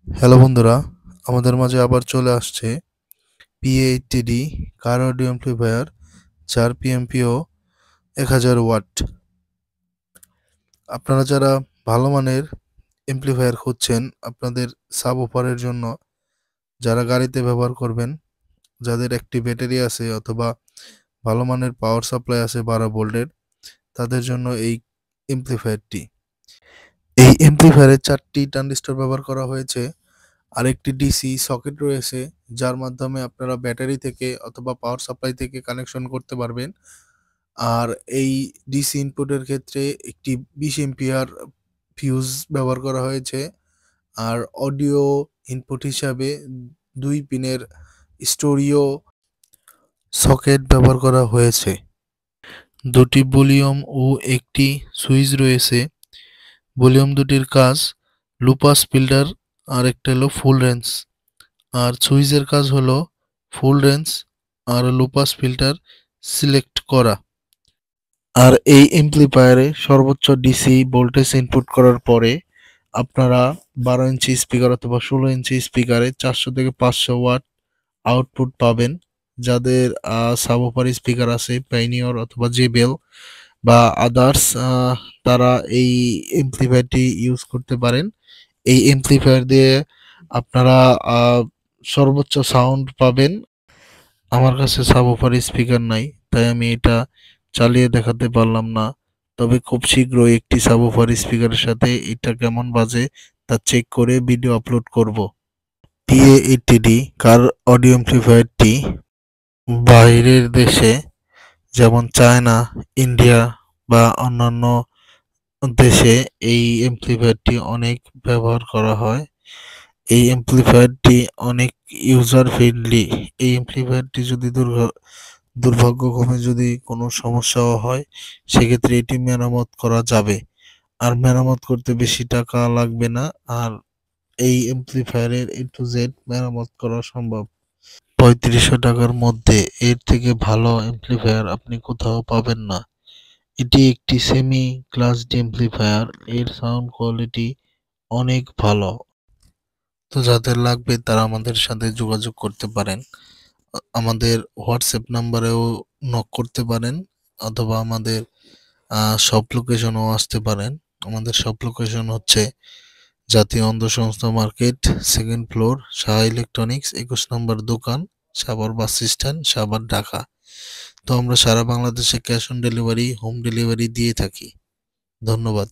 Hello বন্ধুরা, আমাদের মাঝে আবার চলে আসছে PA80D কার অডিও অ্যাম্প্লিফায়ার, যার পিএমপিও 1000 ওয়াট। আপনারা যারা ভালো মানের অ্যাম্প্লিফায়ার খুঁজছেন আপনাদের সাব ওফারের জন্য, যারা গাড়িতে ব্যবহার করবেন, যাদের একটি ব্যাটারি আছে অথবা ভালো মানের পাওয়ার সাপ্লাই আছে 12 ভোল্টের, তাদের জন্য এই অ্যাম্প্লিফায়ারটি। এই অ্যাম্প্লিফায়ারে 4টি ট্রানজিস্টর ব্যবহার করা হয়েছে। আরেকটি ডিসি সকেট রয়েছে, যার মাধ্যমে আপনারা ব্যাটারি থেকে অথবা পাওয়ার সাপ্লাই থেকে কানেকশন করতে পারবেন। আর এই ডিসি ইনপুটের ক্ষেত্রে একটি 20 এম্পিয়ার ফিউজ ব্যবহার করা হয়েছে। আর অডিও ইনপুট হিসাবে 2 পিনের স্টোরিও সকেট ব্যবহার করা হয়েছে। দুটি ভলিউম ও একটি সুইচ রয়েছে। ভলিউম দুটির কাজ লো পাস ফিল্টার, আর একটা হলো ফুল রেঞ্জ। আর সুইচের কাজ হলো ফুল রেঞ্জ আর লো পাস ফিল্টার সিলেক্ট করা। আর এই এমপ্লিফায়ারে সর্বোচ্চ ডিসি ভোল্টেজ ইনপুট করার পরে আপনারা 12 ইঞ্চি স্পিকার অথবা 16 ইঞ্চি স্পিকারে 400 থেকে 500 ওয়াট আউটপুট পাবেন। যাদের সাবওফার স্পিকার আছে পাইনিয়র অথবা জেবেল বা আদার্স, তারা এই এমপ্লিফায়ারটি ইউজ করতে পারেন। এই এমপ্লিফায়ার দিয়ে আপনারা সর্বোচ্চ সাউন্ড পাবেন। আমার কাছে সাবওফার স্পিকার নাই, তাই আমি এটা চালিয়ে দেখাতে পারলাম না। তবে খুব শীঘ্রই একটি সাবওফার স্পিকারের সাথে এটা কেমন বাজে তা চেক করে ভিডিও আপলোড করব। PA80D কার অডিও অ্যাম্প্লিফায়ারটি বাইরের দেশে যেমন চায়না, ইন্ডিয়া বা অন্যান্য দেশে এই অ্যাম্প্লিফায়ারটি অনেক ব্যবহার করা হয়। এই অ্যাম্প্লিফায়ারটি অনেক ইউজার ফ্রেন্ডলি। এই অ্যাম্প্লিফায়ারটি যদি দুর্ভাগ্যক্রমে যদি কোনো সমস্যাও হয়, সেক্ষেত্রে এটি মেরামত করা যাবে। আর মেরামত করতে বেশি টাকা লাগবে না। আর এই অ্যাম্প্লিফায়ারের A to Z মেরামত করা সম্ভব 3500 টাকার মধ্যে। এর থেকে ভালো অ্যাম্প্লিফায়ার আপনি কোথাও পাবেন না। এটি একটি সেমি ক্লাস ডি অ্যাম্প্লিফায়ার। এর সাউন্ড কোয়ালিটি অনেক ভালো। তো যাদের লাগবে তারা আমাদের সাথে যোগাযোগ করতে পারেন। আমাদের হোয়াটসঅ্যাপ নাম্বারেও নক করতে পারেন অথবা আমাদের শপ লোকেশনেও আসতে পারেন। আমাদের শপ লোকেশন হচ্ছে জাতীয় অন্ধ সংস্থা market, 2nd floor, Saha electronics, 21 নম্বর দোকান, সাভার বাস স্ট্যান্ড, সাভার, ঢাকা। তো আমরা সারা বাংলাদেশে cash on delivery, home delivery দিয়ে থাকি। ধন্যবাদ।